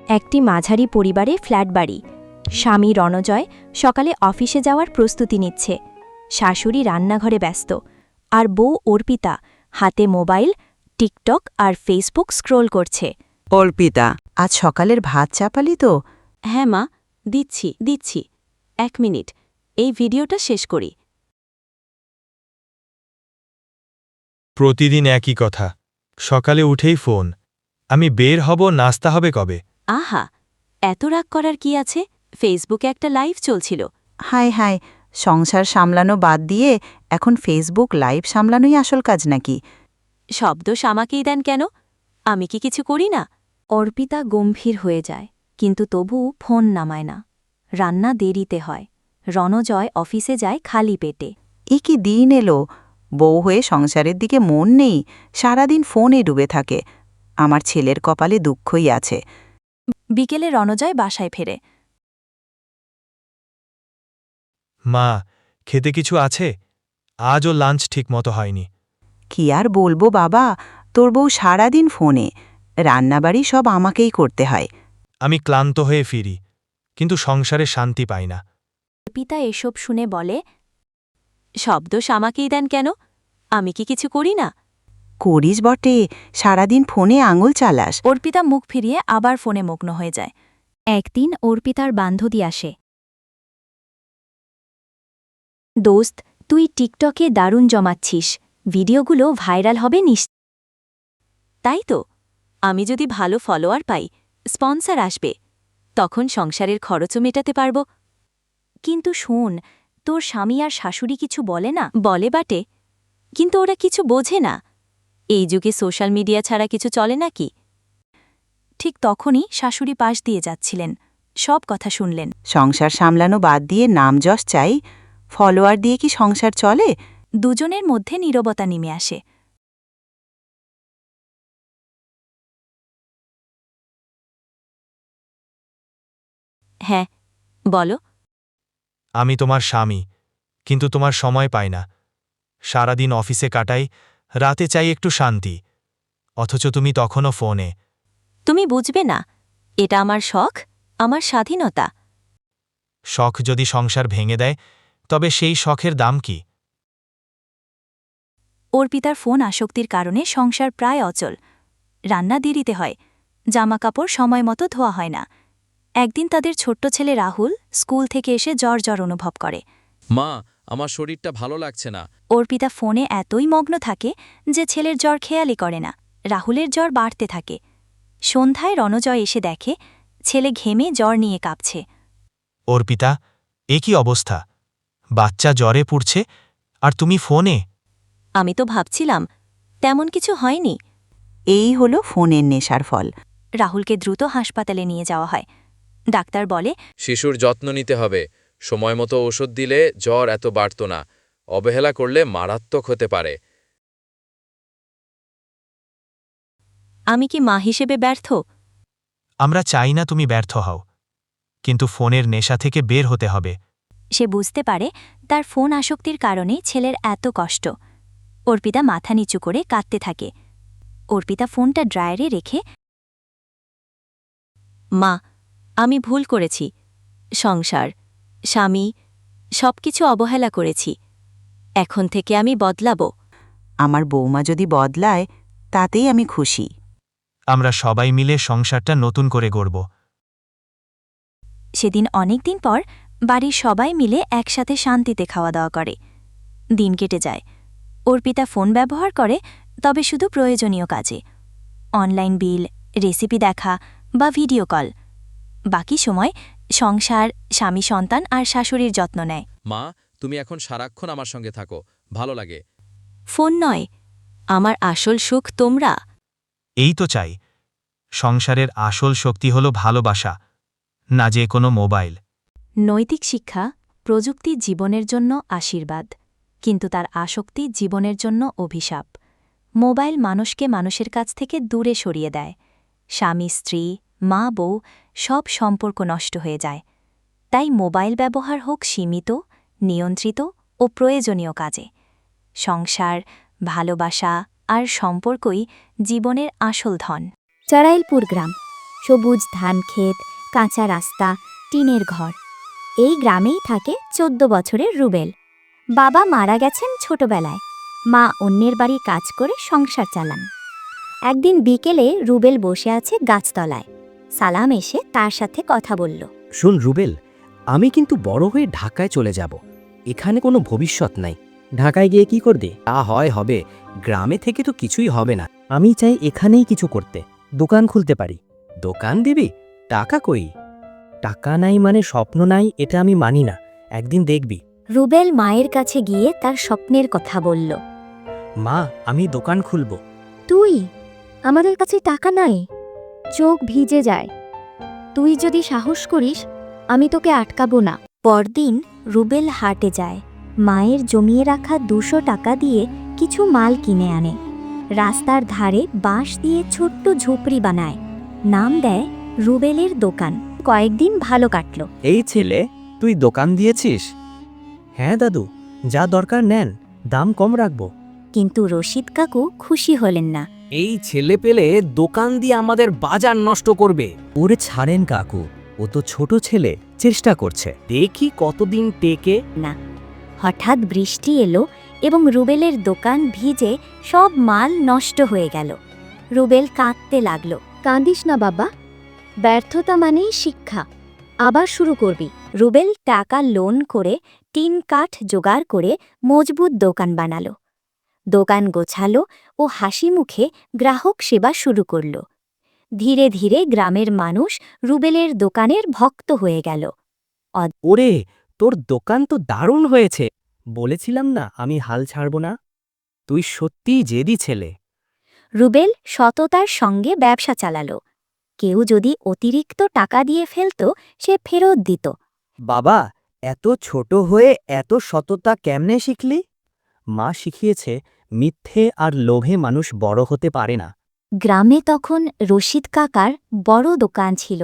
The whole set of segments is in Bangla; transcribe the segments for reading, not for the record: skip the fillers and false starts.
একটি মাঝারি পরিবারে ফ্ল্যাট বাড়ি। স্বামী রণজয় সকালে অফিসে যাওয়ার প্রস্তুতি নিচ্ছে, শাশুড়ি রান্নাঘরে ব্যস্ত, আর বউ অর্পিতা হাতে মোবাইল, টিকটক আর ফেসবুক স্ক্রোল করছে। অর্পিতা, আজ সকালের ভাত চাপালি তো? হ্যাঁ মা, দিচ্ছি 1 মিনিট, এই ভিডিওটা শেষ করি। প্রতিদিন একই কথা, সকালে উঠেই ফোন। আমি বের হব, নাস্তা হবে কবে? আহা, এত রাগ করার কি আছে? ফেসবুকে একটা লাইভ চলছিল। হায় হায়, সংসার সামলানো বাদ দিয়ে এখন ফেসবুক লাইভ সামলানোই আসল কাজ নাকি? সব দোষ আমাকেই দেন কেন? আমি কি কিছু করি না? অর্পিতা গম্ভীর হয়ে যায়, কিন্তু তবু ফোন নামায় না। রান্না দেরিতে হয়, রণজয় অফিসে যায় খালি পেটে। এ কি দিন এলো! বউ হয়ে সংসারের দিকে মন নেই, সারাদিন ফোনে ডুবে থাকে। আমার ছেলের কপালে দুঃখই আছে। বিকেলে রণজয় বাসায় ফেরে। মা, খেতে কিছু আছে? আজও লাঞ্চ ঠিকমতো হয়নি। কি আর বলবো বাবা, তোর বউ সারাদিন ফোনে, রান্নাবাড়ি সব আমাকেই করতে হয়। আমি ক্লান্ত হয়ে ফিরি, কিন্তু সংসারে শান্তি পাই না। পিতা এসব শুনে বলে, সব দোষ আমাকেই দেন কেন? আমি কি কিছু করি না? করিস বটে, সারাদিন ফোনে আঙুল চালাস। অর্পিতা মুখ ফিরিয়ে আবার ফোনে মগ্ন হয়ে যায়। একদিন অর্পিতার বান্ধবী আসে। দোস্ত, তুই টিকটকে দারুণ জমাচ্ছিস, ভিডিওগুলো ভাইরাল হবে তাই তো, আমি যদি ভালো ফলোয়ার পাই, স্পন্সর আসবে, তখন সংসারের খরচও মেটাতে পারব। কিন্তু শোন, তোর স্বামী আর শাশুড়ি কিছু বলে না? বলে বাটে, কিন্তু ওরা কিছু বোঝে না। এই যুগে সোশ্যাল মিডিয়া ছাড়া কিছু চলে নাকি? ঠিক তখনই শাশুড়ি পাশ দিয়ে যাচ্ছিলেন, সব কথা শুনলেন। সংসার সামলানো বাদ দিয়ে নাম যশ চাই, ফলোয়ার দিয়ে কি সংসার চলে? দুজনের মধ্যে নীরবতা নেমে আসে। হ্যাঁ, বলো। আমি তোমার স্বামী, কিন্তু তোমার সময় পাই না। সারাদিন অফিসে কাটাই, রাতে চাই একটু শান্তি, অথচ তুমি তখনও ফোনে। তুমি বুঝবে না, এটা আমার শখ, আমার স্বাধীনতা। শখ যদি সংসার ভেঙে দেয়, তবে সেই শখের দাম কি? অর্পিতার ফোন আসক্তির কারণে সংসার প্রায় অচল। রান্না দেরিতে হয়, জামাকাপড় সময় মতো ধোয়া হয় না। একদিন তাদের ছোট্ট ছেলে রাহুল স্কুল থেকে এসে জ্বর অনুভব করে। মা, আমার শরীরটা ভালো লাগছে না। অর্পিতা ফোনে এতই মগ্ন থাকে যে ছেলের জ্বর খেয়ালই করে না। রাহুলের জ্বর বাড়তে থাকে। সন্ধ্যায় রণজয় এসে দেখে ছেলে ঘেমে জ্বর নিয়ে কাঁপছে। অর্পিতা, এ কি অবস্থা? বাচ্চা জ্বরে পুড়ছে, আর তুমি ফোনে? আমি তো ভাবছিলাম তেমন কিছু হয়নি। এই হলো ফোনের নেশার ফল। রাহুলকে দ্রুত হাসপাতালে নিয়ে যাওয়া হয়। ডাক্তার বলে, শিশুর যত্ন নিতে হবে, সময় মতো ওষুধ দিলে জ্বর এত বাড়ত না, অবহেলা করলে মারাত্মক হতে পারে। আমি কি মা হিসেবে ব্যর্থ? আমরা চাই না তুমি ব্যর্থ হও, কিন্তু ফোনের নেশা থেকে বের হতে হবে। সে বুঝতে পারে তার ফোন আসক্তির কারণে ছেলের এত কষ্ট। অর্পিতা মাথা নিচু করে কাঁদতে থাকে। অর্পিতা ফোনটা ড্রায়ারে রেখে, মা, আমি ভুল করেছি। সংসার, স্বামী, সবকিছু অবহেলা করেছি। এখন থেকে আমি বদলাবো। আমার বৌমা যদি বদলায়, তাতেই আমি খুশি। আমরা সবাই মিলে সংসারটা নতুন করে গড়ব। সেদিন অনেক দিন পর বাড়ির সবাই মিলে একসাথে শান্তিতে খাওয়া দাওয়া করে। দিন কেটে যায়। অর্পিতা ফোন ব্যবহার করে, তবে শুধু প্রয়োজনীয় কাজে, অনলাইন বিল, রেসিপি দেখা বা ভিডিও কল। বাকি সময় সংসার, স্বামী, সন্তান আর শাশুড়ির যত্ন নেয়। মা, তুমি এখন সারাক্ষণ আমার সঙ্গে থাকো, ভালো লাগে। ফোন নয়, আমার আসল সুখ তোমরা। এই তো চাই। সংসারের আসল শক্তি হল ভালোবাসা, না যে কোনো মোবাইল। নৈতিক শিক্ষা: প্রযুক্তি জীবনের জন্য আশীর্বাদ, কিন্তু তার আসক্তি জীবনের জন্য অভিশাপ। মোবাইল মানুষকে মানুষের কাছ থেকে দূরে সরিয়ে দেয়। স্বামী, স্ত্রী, মা, বউ সব সম্পর্ক নষ্ট হয়ে যায়। তাই মোবাইল ব্যবহার হোক সীমিত, নিয়ন্ত্রিত ও প্রয়োজনীয় কাজে। সংসার, ভালোবাসা আর সম্পর্কই জীবনের আসল ধন। চারাইলপুর গ্রাম, সবুজ ধান ক্ষেত, কাঁচা রাস্তা, টিনের ঘর। এই গ্রামেই থাকে 14 বছরের রুবেল। বাবা মারা গেছেন ছোটবেলায়, মা অন্যের বাড়ি কাজ করে সংসার চালান। একদিন বিকেলে রুবেল বসে আছে গাছতলায়। সালাম এসে তার সাথে কথা বলল। শোন রুবেল, আমি কিন্তু বড় হয়ে ঢাকায় চলে যাব। এখানে কোনো ভবিষ্যৎ নাই। ঢাকায় গিয়ে কি করবে? তা হয় হবে, গ্রামে থেকে তো কিছুই হবে না। আমি চাই এখানেই কিছু করতে, দোকান খুলতে পারি। দোকান দিবি? টাকা কই? টাকা নাই মানে স্বপ্ন নাই, এটা আমি মানি না। একদিন দেখবি। রুবেল মায়ের কাছে গিয়ে তার স্বপ্নের কথা বলল। মা, আমি দোকান খুলব। তুই? আমাদের কাছে টাকা নাই। চোখ ভিজে যায়। তুই যদি সাহস করিস, আমি তোকে আটকাবো না। পরদিন রুবেল হাটে যায়। মায়ের জমিয়ে রাখা 200 টাকা দিয়ে কিছু মাল কিনে আনে। রাস্তার ধারে বাঁশ দিয়ে ছোট্ট ঝুপড়ি বানায়। নাম দেয় রুবেলের দোকান। কয়েকদিন ভালো কাটল। এই ছেলে, তুই দোকান দিয়েছিস? হ্যাঁ দাদু, যা দরকার নেন, দাম কম রাখবো। কিন্তু রশিদ কাকু খুশি হলেন না। এই ছেলে পেলে দোকান দিয়ে আমাদের বাজার নষ্ট করবে। ওরে ছাড়েন কাকু, ও তো ছোট ছেলে, চেষ্টা করছে, দেখি কতদিন টেকে। না, হঠাৎ বৃষ্টি এলো এবং রুবেলের দোকান ভিজে সব মাল নষ্ট হয়ে গেল। রুবেল কাঁদতে লাগল। কাঁদিস না বাবা, ব্যর্থতা মানেই শিক্ষা। আবার শুরু করবি। রুবেল টাকা লোন করে টিন কাঠ জোগাড় করে মজবুত দোকান বানালো। দোকান গোছালো ও হাসি মুখে গ্রাহক সেবা শুরু করল। ধীরে ধীরে গ্রামের মানুষ রুবেলের দোকানের ভক্ত হয়ে গেল। ওরে, তোর দোকান তো দারুণ হয়েছে। বলেছিলাম না আমি হাল ছাড়ব না। তুই সত্যিই জেদি ছেলে। রুবেল সততার সঙ্গে ব্যবসা চালালো। কেউ যদি অতিরিক্ত টাকা দিয়ে ফেলত, সে ফেরত দিত। বাবা, এত ছোট হয়ে এত সততা কেমনে শিখলি? মা শিখিয়েছে, মিথ্যে আর লোভে মানুষ বড় হতে পারে না। গ্রামে তখন রশিদ কাকার বড় দোকান ছিল।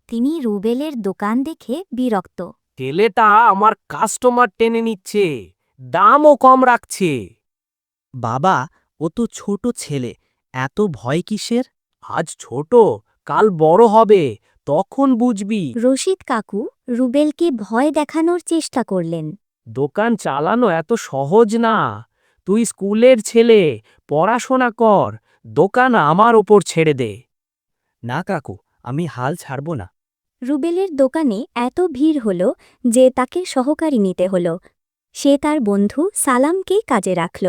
তিনি রুবেলের দোকান দেখে বিরক্ত। ছেলেটা আমার কাস্টমার টেনে নিচ্ছে, দামও কম রাখছে। বাবা, ও তো ছোট ছেলে, এত ভয় কিসের? আজ ছোট, কাল বড় হবে, তখন বুঝবি। রশিদ কাকু রুবেলকে ভয় দেখানোর চেষ্টা করলেন। দোকান চালানো এত সহজ না। তুই স্কুলের ছেলে, পড়াশোনা কর, দোকান আমার ওপর ছেড়ে দে। না কাকু, আমি হাল ছাড়ব না। রুবেলের দোকানে এত ভিড় হল যে তাকে সহকারী নিতে হল। সে তার বন্ধু সালামকেই কাজে রাখল।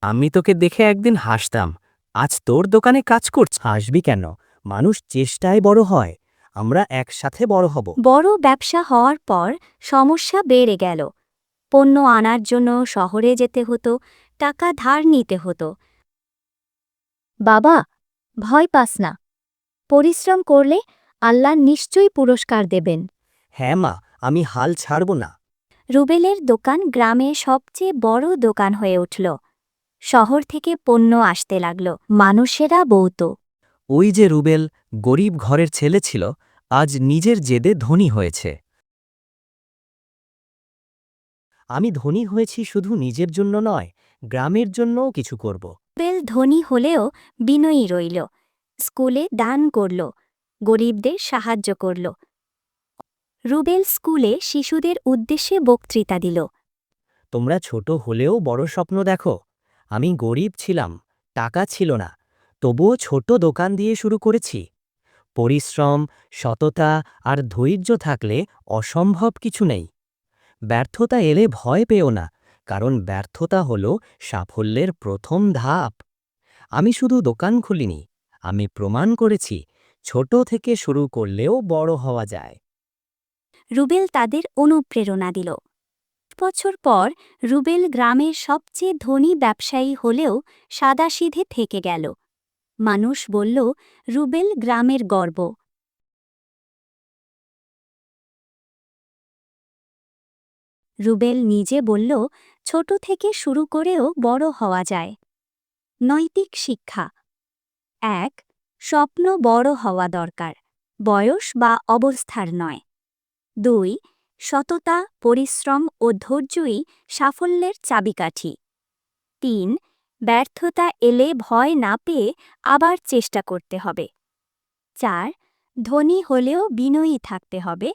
আমি তোকে দেখে একদিন হাসতাম, আজ তোর দোকানে কাজ করছ। হাসবি কেন? মানুষ চেষ্টায় বড় হয়, আমরা একসাথে বড় হব। বড় ব্যবসা হওয়ার পর সমস্যা বেড়ে গেল। পণ্য আনার জন্য শহরে যেতে হতো, টাকা ধার নিতে হতো। বাবা, ভয় পাস না। পরিশ্রম করলে আল্লাহ নিশ্চয়ই পুরস্কার দেবেন। হ্যাঁ মা, আমি হাল ছাড়ব না। রুবেলের দোকান গ্রামে সবচেয়ে বড় দোকান হয়ে উঠল। শহর থেকে পণ্য আসতে লাগল। মানুষেরা বলত, ওই যে রুবেল, গরিব ঘরের ছেলে ছিল, আজ নিজের জেদে ধনী হয়েছে। আমি ধনী হয়েছি শুধু নিজের জন্য নয়, গ্রামের জন্যও কিছু করব। রুবেল ধনী হলেও বিনয়ী রইল। স্কুলে দান করল, গরিবদের সাহায্য করল। রুবেল স্কুলে শিশুদের উদ্দেশ্যে বক্তৃতা দিল। তোমরা ছোট হলেও বড় স্বপ্ন দেখো। আমি গরিব ছিলাম, টাকা ছিল না, তবুও ছোট দোকান দিয়ে শুরু করেছি। পরিশ্রম, সততা আর ধৈর্য থাকলে অসম্ভব কিছু নেই। ব্যর্থতা এলে ভয় পেও না, কারণ ব্যর্থতা হল সাফল্যের প্রথম ধাপ। আমি শুধু দোকান খুলিনি, আমি প্রমাণ করেছি ছোট থেকে শুরু করলেও বড় হওয়া যায়। রুবেল তাদের অনুপ্রেরণা দিল। বছর পর রুবেল গ্রামের সবচেয়ে ধনী ব্যবসায়ী হলেও সাদাসিধে থেকে গেল। মানুষ বলল, রুবেল গ্রামের গর্ব। রুবেল নিজে বলল, ছোট থেকে শুরু করেও বড় হওয়া যায়। নৈতিক শিক্ষা: ১. স্বপ্ন বড় হওয়া দরকার, বয়স বা অবস্থার নয়। ২. সততা, পরিশ্রম ও ধৈর্যই সাফল্যের চাবিকাঠি। ৩. ব্যর্থতা এলে ভয় না পেয়ে আবার চেষ্টা করতে হবে। ৪. ধনী হলেও বিনয়ী থাকতে হবে